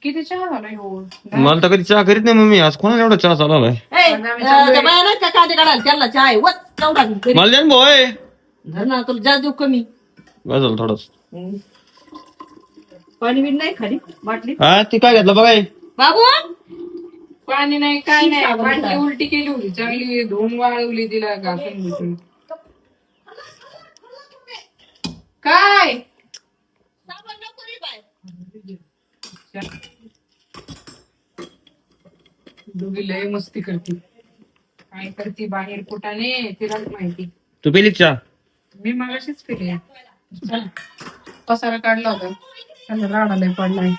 किती चहा झाला येऊन मला तर कधी चहा करीत नाही मम्मी. आज कोणाला एवढा चहा चालवलाय? कांदे काढायला त्याला चहा आहे वत तेवढा मला द्या ना भाऊ. धर ना तुला जास्त देऊ कमी बस झालं थोडंच. पाणी बिन नाही खाली बाटली हा ती काय घेतलं बघाय बाबू पाणी नाही काय नाही भांडी उलटी केली होती चांगली धुवून वाळवली तिला घासून घेतली काय दोघी लय मस्ती करते काय करते बाहेर कुठाने तिलाच माहिती. तू पिली का चहा? मी मगाशीच पिली. चल पसारा काढला होता त्याला राडा लय पडलाय.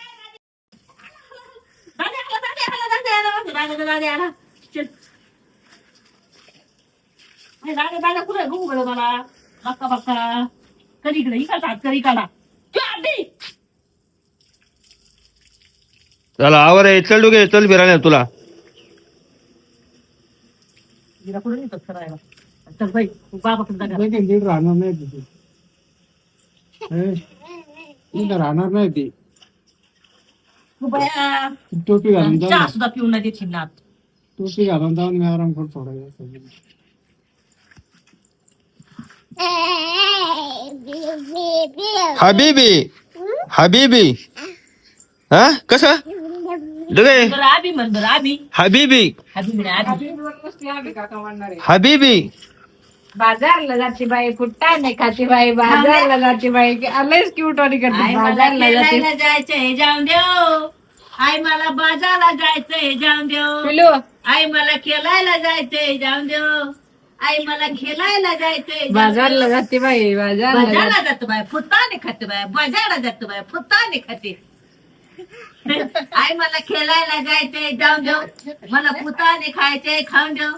चला आवर आहे. चल डुगे चल फिरायला तुला. चल बाई बाबा राहणार नाही तिथे राहणार नाही ती. टोपी घालून जाऊन चहा सुद्धा पिऊन नाही देतील ना टोपी घालून जाऊन मी आराम करतो थोडा वेळ. हबीबी हबीबी हा कसं डुगे बरं आबी म्हण बरं आबी हबीबी आबी म्हणे आबी मस्ती आली काका म्हणणार आहे. हबीबी बाजारला जाते बाई फुट्टा नाही खाते बाई बाजारला जाते बाई लयच क्यूट वाली करते. आई मला बाजारला जाते खेळायला जायचंय जाऊन देव आई मला बाजारला जायचंय जाऊन देव पिलू आई मला खेळायला जायचंय जाऊन देव आई मला खेळायला जायचंय बाजारला जाते बाई बाजारला बाजारला जातो बाय फुटाने खाते बाय बाजारला जातो बाय फुटाने खाते आई मला खेळायला जायचंय जाऊन देव मला फुटाने खायचंय खाऊन देव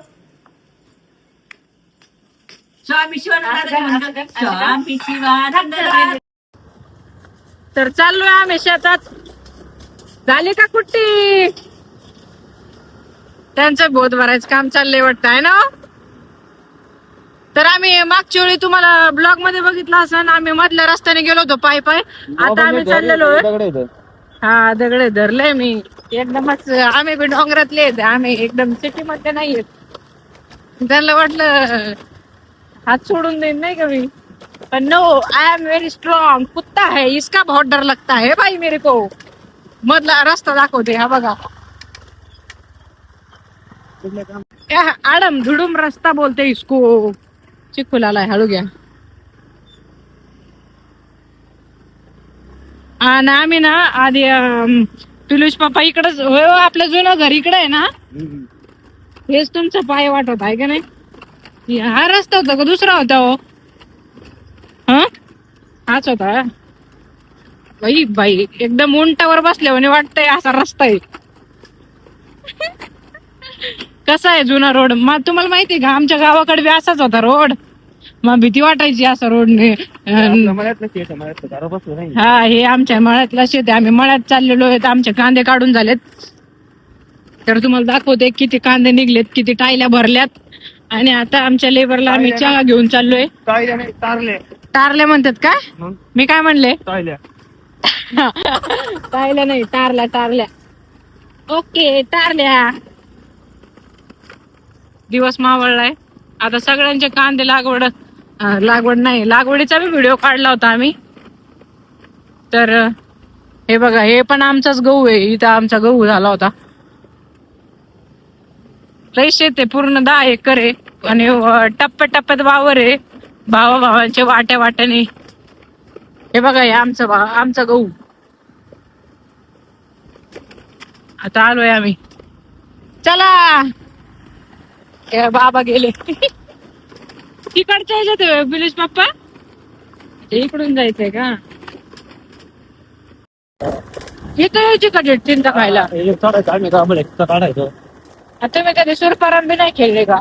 स्वामी शिवानंद स्वामी शिवानंद. तर चाललोय आम्ही शेतात. झाली का कुट्टी? त्यांचं बोध भरायचं काम चाललंय वाटतं आहे ना. तर आम्ही मागच्या वेळी तुम्हाला ब्लॉग मध्ये बघितलं असं आम्ही मधल्या रस्त्याने गेलो होतो पाय पाय. आता आम्ही चाललेलो हा दगडे धरले मी एकदमच. आम्ही बी डोंगरातले आहेत आम्ही एकदम सिटी मध्ये नाहीये. त्यांना वाटलं हात सोडून देईन नाही का मी पण no I am very strong. कुत्ता है इसका बहुत डर लगता है भाई मेरे को. मधला रस्ता दाखवते हा बघा. आडम धुडूम रस्ता बोलते इसको. चिखुलाला हळू घ्या. आणि आम्ही ना आधी पिलूष पप्पा इकडच होय आपलं जुनं घर इकडे आहे ना. हेच तुमचं पाय वाटत आहे का नाही. हा रस्ता होता का दुसरा होता हो. हा हाच होता बाई बाई एकदम उंटावर बसल्यावर वाटतंय असा रस्ता आहे. कसा आहे जुना रोड. मग तुम्हाला माहितीये का आमच्या गावाकडे बी असाच होता रोड. मग भीती वाटायची असा रोडने. हा हे आमच्या मळ्यातला शेत आहे. आम्ही मळ्यात चाललेलो आहेत. आमचे कांदे काढून झालेत. तर तुम्हाला दाखवते किती कांदे निघलेत किती टायल्या भरल्यात. आणि आता आमच्या लेबरला आम्ही चहा घेऊन चाललोय. टारले म्हणतात काय मी काय म्हणले टायल्या नाही टारल्या टारल्या. ओके टारल्या. दिवस मावळलाय आता सगळ्यांचे कांदे लागवड नाही लागवडीचा बी व्हिडिओ काढला होता आम्ही. तर हे बघा हे पण आमचाच गहू आहे. इथं आमचा गहू झाला होता. लई शेत आहे पूर्ण 10 एकर आहे. आणि टप्प्याटप्प्यात वावर आहे. भावाभावांचे वाट्या वाट्याने. हे बघा हे आमचा गहू. आता आलोय आम्ही. चला बाबा गेले तिकडच्या ह्याच्यात पिलूष पप्पा इकडून जायचंय का. इथं यायची का चिंता खायला. तुम्ही कधी सुरपाराम बी नाही खेळले का.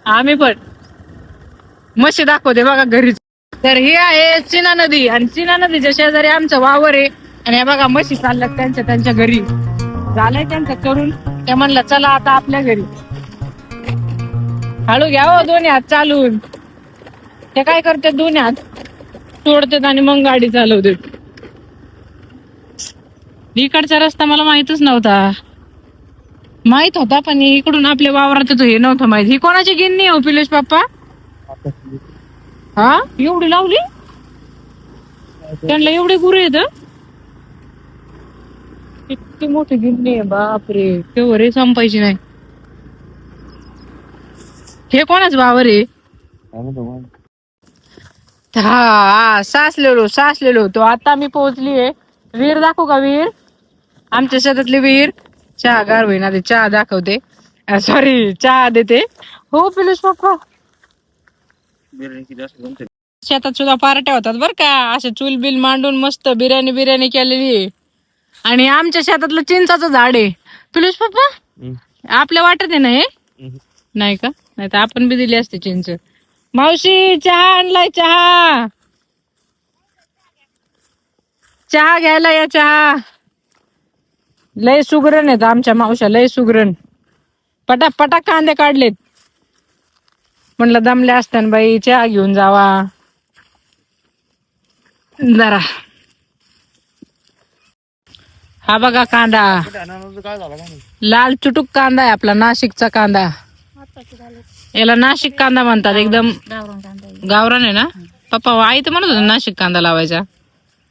आम्ही पण मशी दाखवते बघा घरीच. तर हे आहे चिना नदी आणि चिना नदीच्या शेजारी आमचं वावर आहे. आणि हे बघा म्हशी चालल्यात त्यांच्या घरी. झालंय त्यांचं करून. त्या म्हणलं चला आता आपल्या घरी. हळू घ्या हो दोन्ही हात चालून. ते काय करते दोन्ही हात सोडतात आणि मग गाडी चालवते. इकडचा रस्ता मला माहितच नव्हता. माहित होता पण इकडून आपल्या वावरात हे नव्हतं माहित. ही कोणाची गिन्नी हो पिलेश पप्पा? हा एवढी लावली त्यांना, एवढे गुरे येत. किती मोठी गिन्नी आहे बापरे. तेवढे संपायची नाही. हे कोणाच वावर आहे? हा साचलेलो तो. आता मी पोहोचलीये. विहीर दाखवू का? विहीर आमच्या शेतातली विहीर. चहा गार होईना ते, चहा दाखवते. सॉरी चहा देते. हो पिलूस पप्पा, शेतात सुद्धा पार्ट्या होतात बर का. असे चूल बिल मांडून मस्त बिर्याणी केलेली आहे. आणि आमच्या शेतातलं चिंचाचं झाड आहे. पिलूस पप्पा आपल्या वाटत आहे ना हे? नाही का? नाही तर आपण बी दिली असते चिंच. मावशी चहा आणलाय. चहा घ्यायला या. चहा लय सुगरण आहेत आमच्या मावशा, लय सुगरण. पटाक कांदे काढलेत. म्हणलं दमल्या असताना बाई चहा घेऊन जावा जरा. हा बघा कांदा, लाल चुटूक कांदा आहे आपला, नाशिकचा कांदा. याला नाशिक कांदा म्हणतात. एकदम गावरान आहे ना पप्पा? आई तर म्हणत होता नाशिक कांदा लावायचा.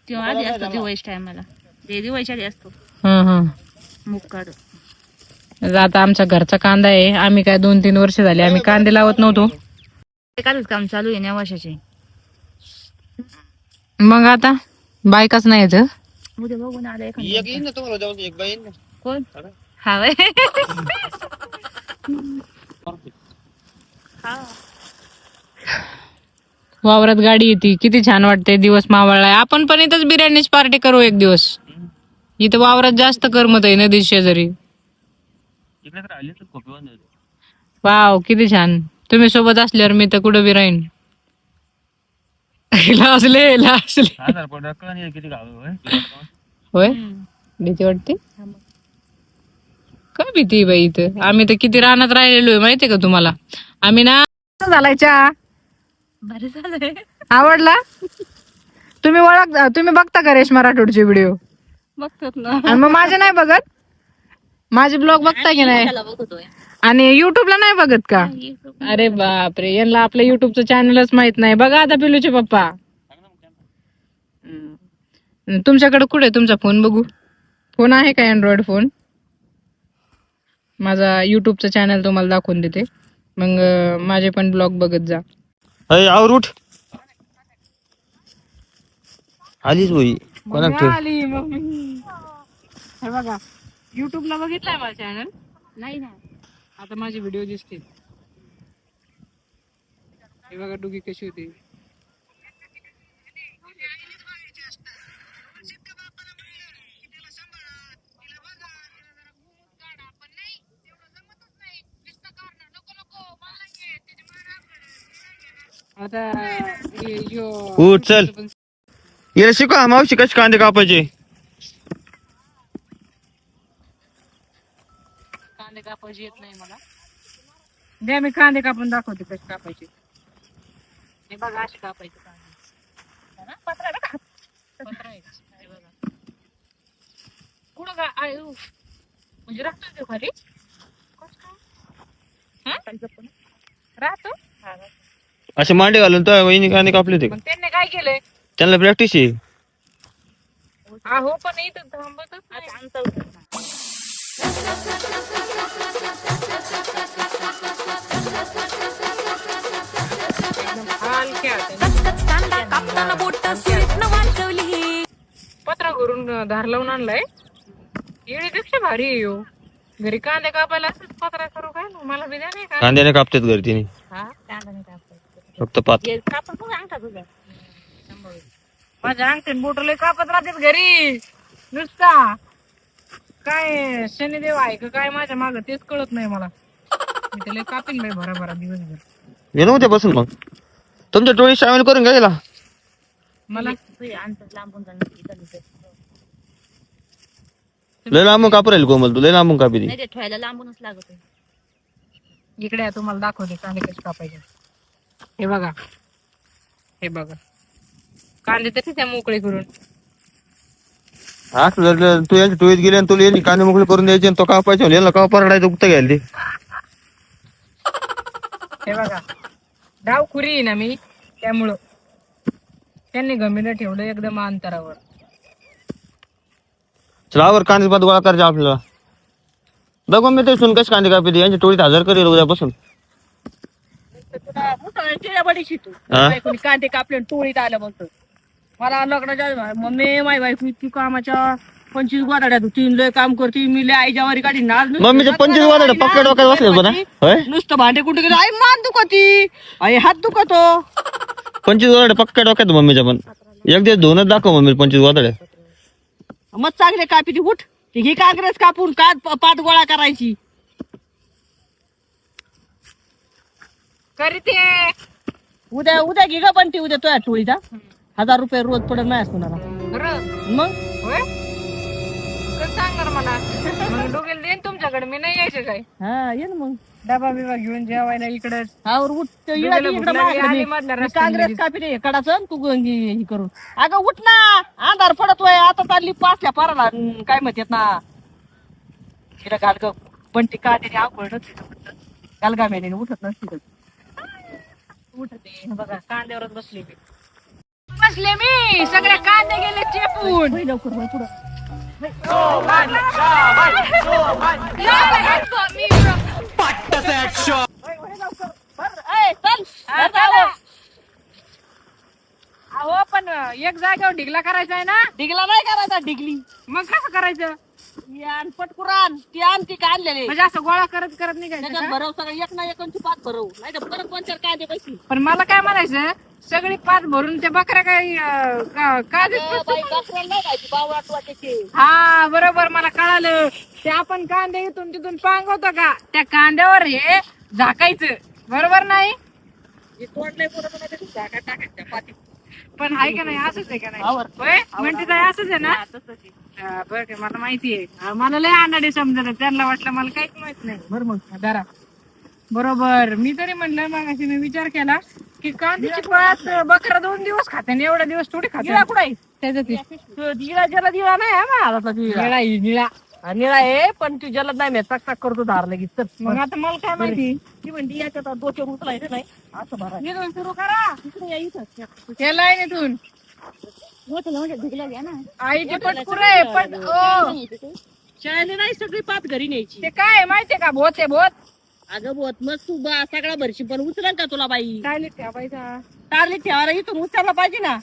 आधी असतो दिवाळीच्या टायमाला, ते दिवाळीच्या आधी असतो. मूग काढ. आता आमच्या घरचा कांदा आहे. आम्ही काय 2-3 वर्ष झाले आम्ही कांदे लावत नव्हतो. एखादंच काम चालू आहे वर्षाचे. मग आता बायकाच नाही येत. उद्या बघून आलं कोण? वावरात गाडी येते, किती छान वाटते. दिवस मावळलाय. आपण पण इथंच बिर्याणीची पार्टी करू एक दिवस. इथं वावरात जास्त करमत आहे नदी शेजारी. वाव किती छान. तुम्ही सोबत असल्यावर मी तर कुठं बी राहीन. लाजले. होय भीती वाटते. काय भीती बाई? इथं आम्ही तर किती रानात राहिलेलो आहे माहितीये का तुम्हाला. आम्ही ना झालाय चहा. बरं झालंय. आवडला? तुम्ही बघता का रेश्मा राठोडचे व्हिडिओ? बघतात ना. आणि मग माझे नाही बघत? माझे ब्लॉग बघता की नाही? बघतोय. आणि युट्यूबला नाही बघत का? अरे बापरे, यांना आपलं युट्यूबचं चॅनलच माहित नाही. बघा आता पिलूचे पप्पा. तुमच्याकडे कुठे तुमचा फोन? बघू. फोन आहे का अँड्रॉइड फोन? माझा युट्यूबचा चॅनल तुम्हाला दाखवून देते. मग माझे पण ब्लॉग बघत जा. आवर उठ. आलीच होई. आली मम्मी. हे बघा युट्यूबला बघितलाय माझा चॅनल? नाही ना. आता माझे व्हिडिओ दिसतील. हे बघा डुगी कशी होती. आता उठ चल. याला शिका मावशी कशी कांदे कापायचे. कांदे कापायचे येत नाही मला. द्या मी कांदे कापून दाखवते कसे कापायचे. हे बघा असे कापायचे कांदे. पत्रा आहे. हे बघा. कुठं का म्हणजे राहतो ते खाली राहतो. असे मांडे घालून तर वहिनी कांदे कापले होते. मग त्यांनी काय केलंय? त्यांना प्रॅक्टिस आहे. हो पण इथं थांबतच नाही. पत्रा घरून धार लावून आणलाय. येळीपेक्षा भारी आहे हो. घरी कांदे कापायला असंच पत्रा करू काय? मला बी द्या नाही का? कांद्याने कापतात घर तिने. फक्त पात. माझ्या अंगठीन बोटले कापत राहतात घरी नुसता. काय शनिदेव आहे का काय माझ्या माग तेच कळत नाही मला. मी त्याला कापीन बाई भरा दिवसभर. ये नव्हत्या बसून मग तुमच्या टोळी सामील करून घ्यायला. मला लय लांबून कापू राहील कोमल. तू लय लांबून कापी दे. ठेवायला लांबूनच लागत. इकडे या, तुम्हाला दाखवते कांदे कसे कापायचे. हे बघा. हे बघा कांदे तर तिथे मोकळे करून. असं जर तू यांच्या टोळीत गेली आणि तुला यांनी कांदे मोकळे करून द्यायचे आणि तो कापायचे यांना का परडायचं उगता घ्यायला ते. हे बघा डावखुरी आहे ना मी, त्यामुळं त्यांनी गमीला ठेवलं एकदम अंतरावर. चलावर कांदे पात गोळा करायचे आपल्याला. बघू मी ते सुन कसे कांदे कापते यांच्या टोळीत हजर करेल उद्यापासून. तुला मोठा बडी शिकतो हा? कोणी कांदे कापले टोळीत आलं म्हणतो. मला लग्नाच्या मम्मी माय बायको इतकी कामाच्या 25 गोदाड्यात 3 लय काम करते, मी लय आईच्या वारी काढी नाच मम्मीचे 25 वाजले पक्का डोक्यात बसले बघा. होय नुसतं भांडे कुठे गेलं, आई मान दुखती, आई हात दुखतो. 25 वाजले पक्का डोक्यात मम्मीच्या पण. एक दिवस धुवूनच दाखव मम्मी 25 वाजले. मग चांगले कापी उठ ही काँग्रेस कापून पात गोळा करायची. करीते उद्या उद्या घे ग पण ती उद्या तुझ्या टोळीचा 1000 रुपये रोज पडत नाही असणार मग. सांगणार मला डोक्याला देईन तुमच्याकडे, मी नाही यायचे काय. हा ये ना मग डबा बिबा घेऊन जेवायला इकडे काँग्रेस कापी रे कडाचं तू ही करून. अगं उठ ना, अंधार पडतोय आता, चालली 5ल्या पाराला काय म्हणतात ना तिला घालग पण ती का त्याने आवडत गालगा मेल्याने उठत नसती उठते. बघा कांद्यावरच बसले मी सगळे कांदे गेले चेपून. लवकर पुढं अहो पण एक जागेवर ढिगला करायचा आहे ना. ढिगला नाही करायचा, ढिगली. मग कसं करायचं? पटकुरान ती आणती का आणलेले म्हणजे असं गोळा करत करत निघायचं भरव सगळं एक ना एकांची पात भरव, नाही तर परत 2-4 कांदे पैसे. पण मला काय म्हणायचं, सगळी पात भरून ते बकऱ्या काही हा बरोबर मला कळालं. ते आपण कांदे इथून तिथून पांगवतो का, त्या कांद्यावर हे झाकायचं बरोबर नाही. तोडलंय झाका टाकायचं पाती. पण आहे का नाही असंच आहे का नाही म्हणते काय असंच आहे ना. बरं काय मला माहिती आहे, मला लय आणाडे समजत, त्यांना वाटलं मला काहीच माहित नाही. बरं मग जरा बरोबर मी तरी म्हणलं मग अशी मी विचार केला की कांद्याची पात बकरा 2 दिवस खाते आणि एवढा दिवस थोडी खाते. कुठे त्याच्यात दिळा जला दिळा नाही निळा निळा आहे पण तू जलद नाही मी टक टक करतो धार लगेच. तर मग आता मला काय माहिती ती म्हणते याच्यात डोक्यावर उचलायचं नाही असं भरा इथून सुरू करा इकडे या इथं केलं आहे इथून आईची पटकुर आहे पण शाळेने नाही सगळी पात घरी न्यायची. ते काय माहितीये का भोत आहे भोत. अगं भोत मग तू सगळा भरशी पण उचला का तुला बाई टार्लीत ठेवायचा टार्लीत ठेवायला इथून उचलला पाहिजे ना.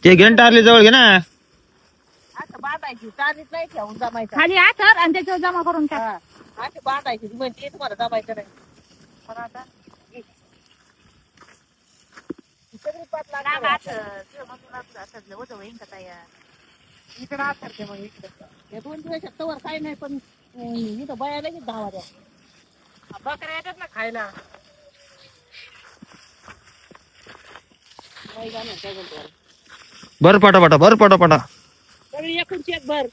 ते घेऊन टारले जवळ घे ना. असं बांधायची टार्लीत नाही ठेवून जमायचं खाली आथर आणि त्याच्यावर जमा करून टाक अशी बांधायची म्हणजे तुम्हाला जमायचं नाही. पण आता सगळी पात लागणार इकडे आथरते मग इकडे 2 दिवस तवर काय नाही पण इथं बयाला की 10 वाऱ्या बकऱ्या येतात ना खायला. बर पटापटा बर पटापटा सगळी एकूण एक भर.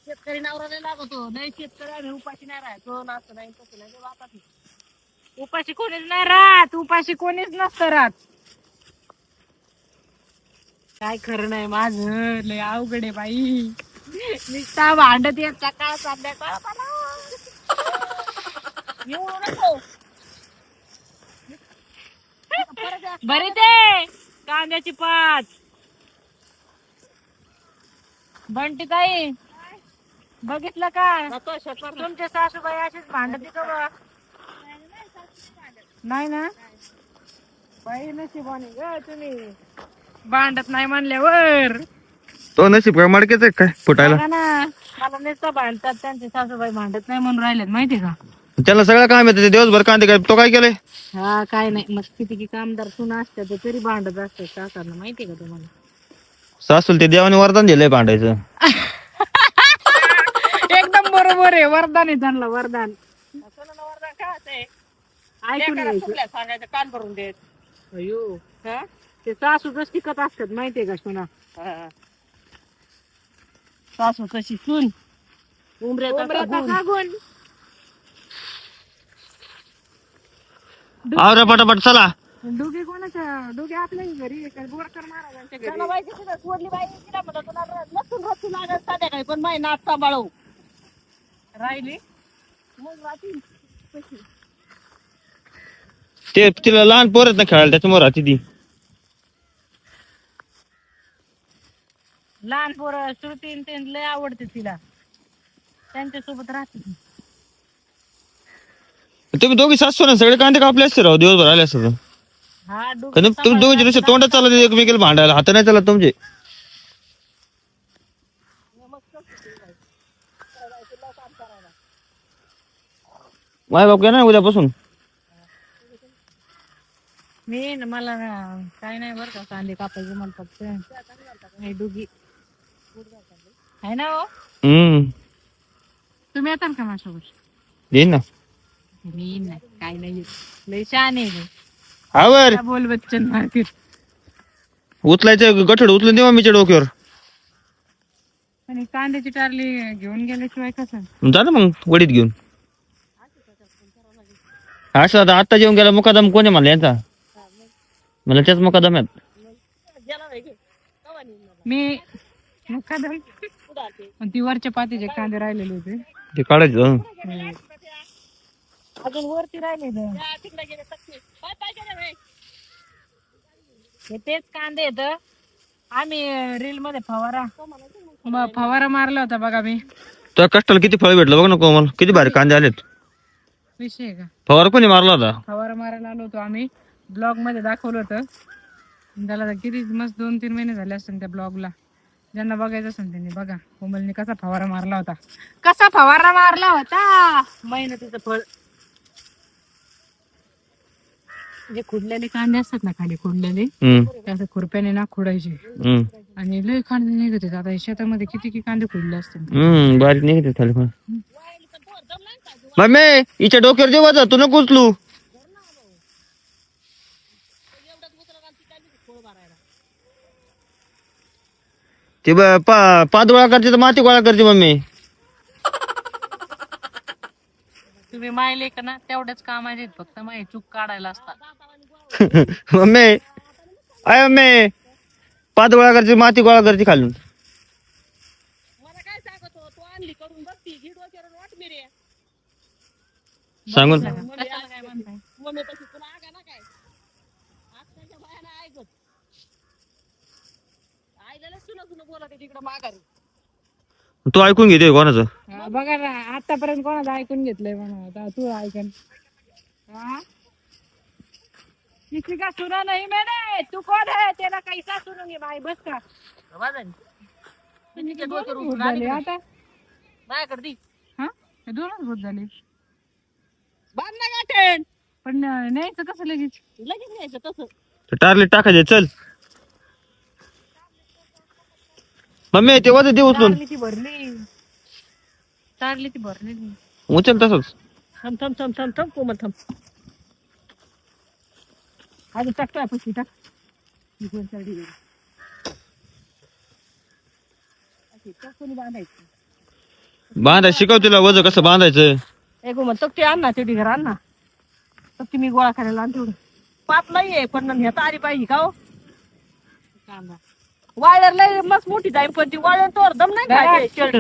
शेतकरी नवरा लागतो नाही, शेतकरी आम्ही उपाशी नाही राहायचो असं नाही तसं नाही वाटत. उपाशी कोणीच नाही राहत, उपाशी कोणीच नसतं राहत. काय खरं नाही माझं लय अवघड आहे बाई. नुसता भांडत येत सकाळ संध्याकाळ बरे ते कांद्याची पात. बंटी ताई बघितलं का तुमचे सासूबाई अशीच भांडत का नाही ना. बाई नशिबाने ग तुम्ही भांडत नाही म्हणल्यावर. तो नशीब काय मडकेच आहे काय फुटायला. मला नुसतं भांडतात त्यांचे सासूबाई भांडत नाही म्हणून राहिलेत माहितीये का. त्याला सगळं काम येतं दिवसभर कांदे काय तो काय केलंय. हा काय नाही मग किती कामदार सुना असतात तरी भांडत असतात सासरला माहितीये का तुम्हाला. सासूल ते देवाने वरदान दिलंय भांडायचं. एकदम बरोबर आहे, वरदान आहे त्यांना वरदान. वरदान काय असते ऐकून सांगायचं कान भरून देत. अयो ते सासू जस टिकत असतात माहितीये का सुना. सासू कशी सून उमऱ्याचा गुण. आवरा पटापट चला डोके कोणाच्या डोके आपल्या घरी बोरकर महाराजांच्या घरी सोडली बाई तिला म्हणलं तुला लसूण रचू लागत संध्याकाळी पण माही नाच सांभाळव राहिली. मग राहतील ते तिला लहान पोरत ना खेळायला त्याच्यामुळे राहते ती. लहान पोरं श्रुती ते लय आवडते तिला, त्यांच्यासोबत राहते ती. तुम्ही दोघी सासू ना सगळे कांदे कापले असते राव, दिवसभर आले असते. हा डोके तुम्ही दोघी नुसते तोंडात चालत एकमेकीला भांडायला, हात नाही चालत तुमचे. माय बाप काय ना उद्यापासून मला काय नाही बरं का कांदे कापायचे मला फक्त डुगी आहे ना. हो तुम्ही येताल का माझ्यासोबत? येईन ना. मी येईन नाही, काय नाही येत. लय छान आहे मी. आवर बोल बच्चन मार्केट उचलायचं गठड उचलून देवा मीच्या डोक्यावर. आणि कांद्याची टारली घेऊन गेल्याशिवाय कसं? जा ना मग वडीत घेऊन. असं आता जेवून गेला मुकादम कोणी म्हणला यांचा? मला त्याच मुकादम आहेत. मी मुकादम पण ती वरच्या पातीचे कांदे राहिलेले होते ते काढायचं. अजून वरती राहिले तेच कांदे येत. आम्ही रील मध्ये फवारा मारला होता बघा मी. तुझ्या कष्टाला किती फळ भेटलं बघ ना कोमल, किती भारी कांदे आलेत. विषय का? फवारा कोणी मारला होता? फवारा मारायला आलो होतो आम्ही, ब्लॉग मध्ये दाखवलं होतं. त्याला किती मस्त 2-3 महिने झाले असतील त्या ब्लॉगला. ज्यांना बघायचं असेल त्यांनी बघा कोमलने कसा फवारा मारला होता. कसा फवारा मारला होता मेहनतीचं फळ. जे खुडलेले कांदे असतात ना खाली खुडलेले, त्याचं खुरप्याने ना खुडायचे आणि लय कांदे निघत होते. आता शेतामध्ये किती कांदे खुडले असतील. बारीक निघते खाली पण. मम्मी हिच्या डोक्यावर जेव्हा जा तू नको उचलू. ते पाच गोळा करते तर माती गोळा करते मम्मी. तुम्ही मायले का ना तेवढ्याच कामाचे फक्त माही चूक काढायला असतात. मम्मी अय मम्मी पाच गोळा करते माती गोळा करते खालून. सांगून काय म्हणताय? तू ऐकून घेते कोणाचं? बघा ना आतापर्यंत कोणाचं ऐकून घेतलंय म्हणा. आता तू ऐकन. किसी का सुना नहीं मैंने. तू कौन है? तेरा कैसा सुनूंगी भाई. बस का आता काय करती हा दोनच भूत झाले. बांध ना गाठण पण न्यायचं कसं लगेच? लगेच न्यायचं तसं. टारली टाकायचे चल. मम्मी ते वजन दे उचलून. टारली ती भरली. उचल तसंच. थांब थांब थांब थांब थांब कोमल थांब. आज टाकतोय पशी टाक. बांधाय शिकव तिला वजन कसं बांधायचं. एक मग तक्ती आण ना तेवढी घर आण ना. तक्ती मी गोळा करायला आण तेवढं. पाप नाहीये पण ह्याचा आली पाहिजे का हो. कांदा वाळर लय मस्त मोठी जाईल पण ती वाळर तोर दम नाही खायचे शेड.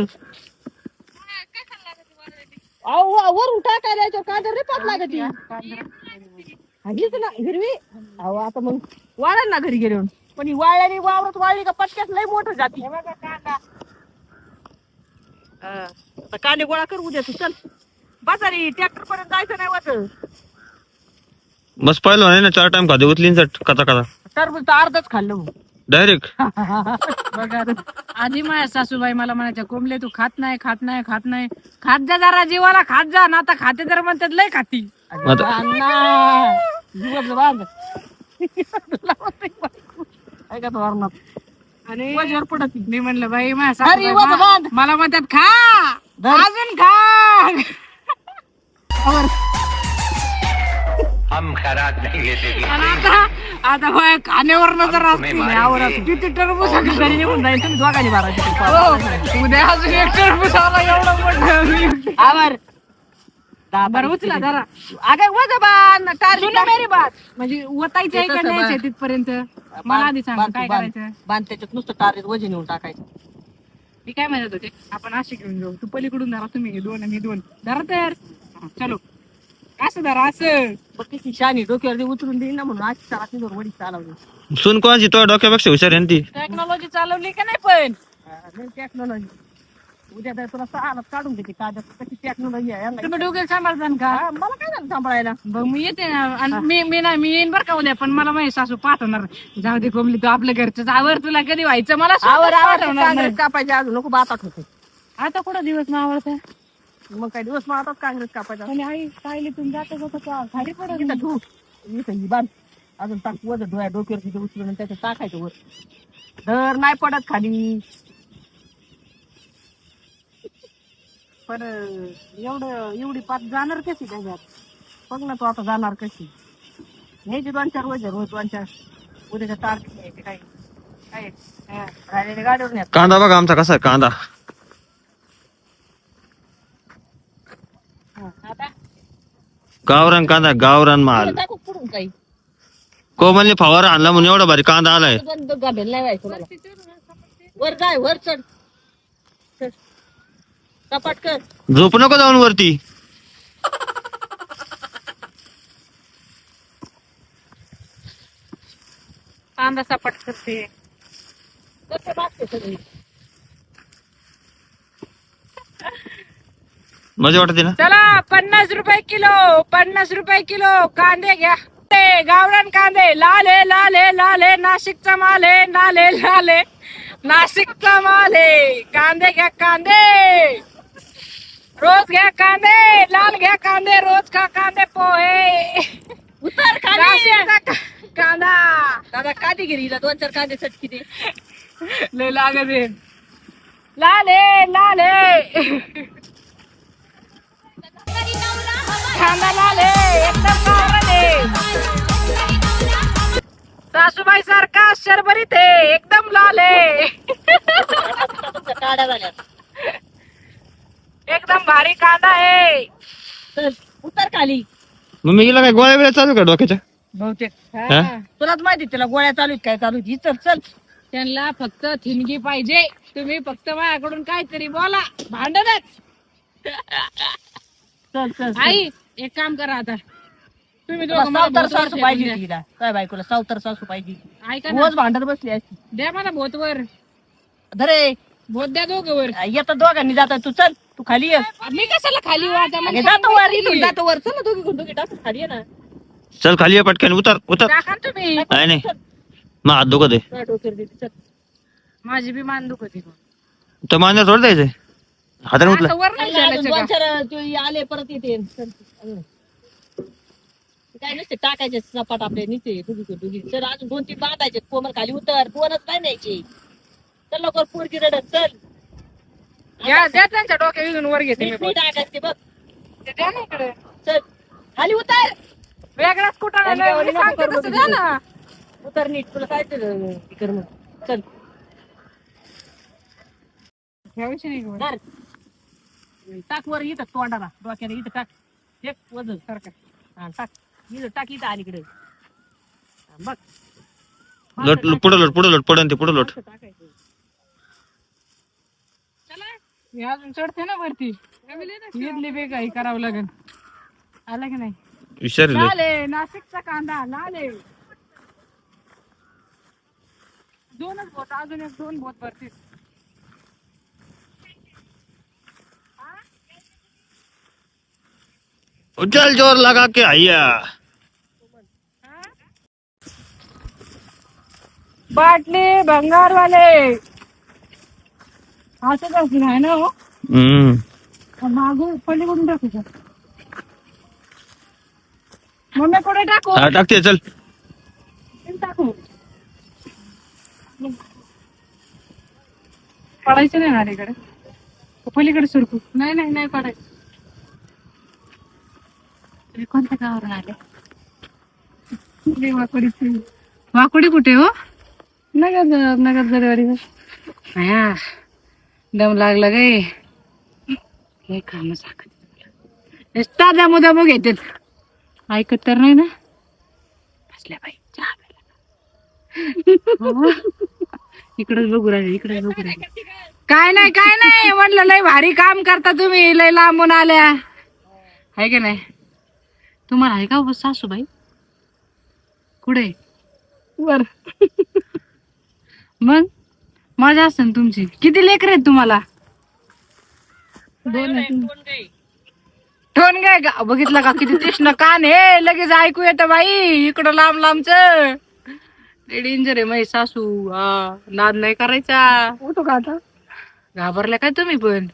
अहो वरून टाकायला याच्यावर कांदा रे पाप लागत हीच ना हिरवी. अहो आता मग वाळेल ना घरी गेल्यावर. पण ही वाळल्याने वावरत वाळली का पटक्यात लय मोठं जाती. कांदा कांदे गोळा कर उद्या तू चल. बाजारी ट्रॅक्टर पर्यंत जायचं नाही वाटत. बस पाहिलं नाही ना 4 टाइम खाते उचलीन कथा कथा टरबूज तर अर्धच खाल्लं मग डायरेक्ट. बघा आधी माझ्या सासूबाई मला म्हणायच्या कोंबले तू खात नाही खात नाही खात नाही. खात जा जरा जीवाला खात जा ना. आता खाते तर म्हणतात लय खाती. आणि पडत मी म्हणलं बाई माझ्या सासूबाई मला म्हणतात खा अजून खा. आता बाय खाण्यावर नजर असते. किती टरबूज घरी निघून जाईल तुम्ही दोघांनी मारायचे. उद्या अजून एक टरबूज आला एवढं मोठं. आवर बरं उचला जरा अगं वजा बाण सुनो मेरी बात म्हणजे ओतायचं आहे का तसं न्यायचं बाण. तिथपर्यंत मला आधी सांग काय करायचं बाण त्याच्यात नुसतं टारीत वजन येऊन टाकायचं. मी काय म्हणत होते आपण असे घेऊन जाऊ तू पलीकडून धरा तुम्ही दोन आणि दोन धरा तर चलो असं धरा असं बघ किती शानी डोक्यावर उतरून देईन ना म्हणून आज चालत वडी चालवली. सून कोणाची तो डोक्यापेक्षा हुशार आहे ना ती. टेक्नॉलॉजी चालवली का नाही पण टेक्नॉलॉजी उद्या तर तुला सहाला काढून देते कागद कशी टेक्नॉलॉजी आहे यांना. तुम्ही डोक्याला सांभाळता का हा, मला काय झालं सांभाळायला. बघ मी येते ना आणि मी येईन बरं का उद्या पण मला माझी सासू पाठवणार जाऊ दे कोंबली तू आपल्या घरचं आवर तुला कधी व्हायचं मला आवर स्वतःच आवर पाठवणार नाही. काँग्रेस कापायचे अजून नको बातात होते. आता कुठं दिवस ना आवडतं मग काय दिवस मारतात काँग्रेस कापायचा. आणि आई पाहिली तुम्ही जाता जाता खाली पडत इथं धू इथं ही बांध अजून टाक वजन डोळ्या डोक्यावर तिथे उचलून आणि त्याच्यात टाकायचं वर धर नाही पडत खाली. पण एवढी पात जाणार कशी त्याच्यात बघ ना तू आता जाणार कशी. न्यायची 2-4 वजन रोज 2-4 उद्याच्या तार घ्यायचे काय काय राहिलेल्या गाडीवर न्या. कांदा बघा आमचा कसा आहे कांदा. आता गावरान कांदा गावरान माल. टाकू पुढून काही कोमलने फवारा आणला म्हणून एवढा भारी कांदा आलाय. गाभेल नाही व्हायचं मला. वर जाय वर चढ चढ. सपाट कर. झोप नको जाऊन वरती. कांदा सपाट करते कसे मागते सगळी. मजा वाटते ना. चला 50 रुपये किलो कांदे घ्या ते गावरान कांदे लाल आहे नाशिकचा माल आहे लाल आहे नाशिकचा माल आहे. कांदे घ्या कांदे रोज घ्या कांदे लाल घ्या कांदे रोज खा कांदे पोहे उतर खाली. नाशिकचा कांदा दादा कांदे घे हिला 2-4 कांदे चटकी दे. लय लागत आहे लाल आहे कांदा लाल आहे एकदम गावरान आहे. सासूबाई सारखा शरबरीत आहे एकदम लाल आहे काड्या झाल्या. एकदम भारी कांदा आहे. चल उतर खाली. मग मी गेला काय गोळ्या वेळा चालू का डोक्याच्या. बहुतेक हा? तुलाच माहिती तिला गोळ्या चालू आहेत काय चालू आहेत. चल चल त्यांना फक्त थिनगी पाहिजे तुम्ही फक्त माझ्याकडून काहीतरी बोला भांडणच. चल चल. आई एक काम करा आता तुम्ही तुला दोघं मला सावतर भोतवर सासू पाहिजे फेकून तिला काय बायकोला सावतर सासू पाहिजे. द्या. ऐका ना रोज भांडत बसली असती. द्या मला भोतवर धरे भोत द्या दोघं वर येतं दोघांनी जाता तू चल तू खाली ये. मी कशाला खाली हो आता अगे मला जातो वर सांगायचं इथून की. जातो वर. चल ना दोघी टाकू खाली ये ना. चल खाली ये पटकन उतर उतर. टाका ना तुम्ही नाही नाही मग हात दुखत आहे. तुला डोक्यावर देते, चल. माझी बी मान दुखत होती. तर मान्य थोडं द्यायचंय हाताने उठलं. असं वर नाही अजून चालायचं का? 2-4 ते आले परत येते. चल, अजून. काय नसते टाकायचे सपाट आपले नीचे दुगी चल अजून 2-3 बांधायचे. कोमर खाली उतर 2च नाही न्यायचे. चल लवकर पोरगी रडत चल. द्या द्या त्यांच्या डोक्या इथून वर घेते मी नीट भोत. नीट टाकायचे बघ. ते द्या ना इकडे चल खाली उतर. वेगळाच कुठं आणि एवढी नको सांगते करू तसं द्या ना. उतर नीट तुला काय कर मग. चल ह्याविषयी नाही गं. धर. टाक वर इथं तोंडाला डोक्याला इथं टाक. एक वजन सारखं हा टाक इथं टाक इथं अलीकडे हा, बघ पुढे लोट पडन ते पुढे लोट. असं टाकायचं. मी अजून चढते ना वरती इथली बे काही करावं लागेल. आला की नाही विचारले लाल आहे नाशिकचा कांदा लाल आहे. 2च बोट अजून 2 बोट भरतील. चल जोर लगा के आइया. बाटली भंगारवाले असं कसं आहे ना हो. मागून पलीकडून टाकू का मम्मी कुठे टाकू हा टाकते चल. टाकू पडायचं नाही ना इकडे पलीकडे सुरकू नाही पडायचं. तुम्ही कोणत्या गावावरून आले. वाकुडी कुठे हो. नगर दरवाडी दम लागला गे. हे काम सांगत ताजा मुदा बघ येतात. ऐकत तर नाही ना बसल्या बाई चहा प्यायला. इकडेच बघू राहिले, इकडेच बघू राहिले. काय नाही म्हणलं लय भारी काम करता तुम्ही, लय लांबून आल्या आहे की नाही. तुम्हाला आहे का बस सासूबाई कुठे वर? मग मजा असेल तुमची. किती लेकर आहेत तुम्हाला? ठोन गाय का बघितलं का किती तीक्ष्ण कान हे, लगेच ऐकू येतं बाई इकडं लांब लांबच. डेंजर आहे माझी सासू. हा नाद नाही करायचा. होतो का आता? घाबरल्या काय तुम्ही पण?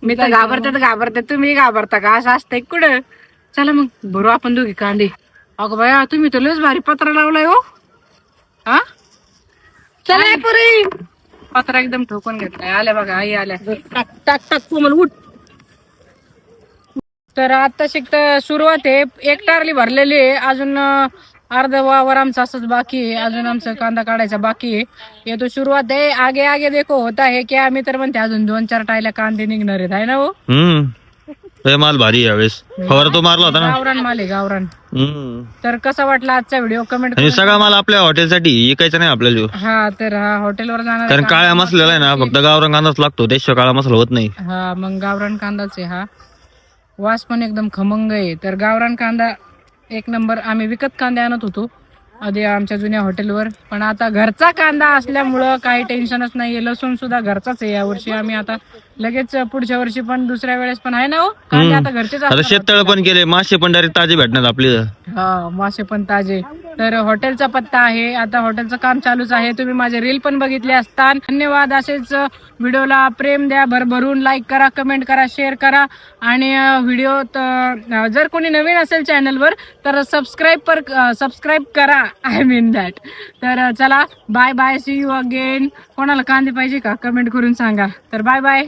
मी तर घाबरते तुम्ही घाबरता का? असं असतंय कुठं. चला मग भरू आपण दोघी कांदे. अगं बाया तुम्ही तर लयच भारी पत्रा लावलाय हो. हा चला पुरी पत्रा एकदम ठोकून घेतलाय. आल्या बघा आई आल्या. टाक टाक टाक कोमल उठ. तर आता शिकत सुरुवात आहे. एक टारली भरलेली आहे, अजून अर्ध वावर आमचं असंच बाकी आहे. अजून आमचं कांदा काढायचा बाकी आहे. ये तो सुरुवात आहे. आगे आगे देखो होता है की आम्ही तर म्हणते अजून 2-4 टायला कांदे निघणार आहेत आहे ना हो. लय माल भारी यावेळेस. फवारा तो मारला होता ना. गावरान माल आहे गावरान. तर कसा वाटला आजचा व्हिडिओ कमेंट आणि सगळा माल आपल्या हॉटेलसाठी विकायचा नाही आपल्याला. हा तर हा हॉटेलवर जाणार कारण काळ्या मसाल्याला आहे ना फक्त गावरान कांदाच लागतो, त्याशिवाय काळा मसाला होत नाही. हा मग गावरान कांदाच आहे हा. वास पण एकदम खमंग आहे. तर गावरान कांदा एक नंबर. आम्ही विकत कांदे आणत होतो आधी आमच्या जुन्या हॉटेलवर, पण आता घरचा कांदा असल्यामुळं काही टेन्शनच नाहीये. लसूण सुद्धा घरचाच आहे यावर्षी. आम्ही आता लगेच पुढच्या वर्षी पण दुसऱ्या वेळेस पण आहे ना हो कांदे आता घरचेच आता असतात. शेततळ पण केले, मासे पण डायरेक्ट ताजे भेटणार आपले. हा मासे पण ताजे. तर हॉटेलचा पत्ता आहे. आता हॉटेलचं काम चालूच आहे. तुम्ही माझे रील पण बघितले असतात. धन्यवाद. असेच व्हिडिओला प्रेम द्या, भरभरून लाईक करा, कमेंट करा, शेअर करा. आणि व्हिडिओ जर कोणी नवीन असेल चॅनलवर तर सबस्क्राईब करा. I mean that. तर चला bye bye. See you again. कोणाला कांदे पाहिजे का कमेंट करून सांगा. तर बाय बाय.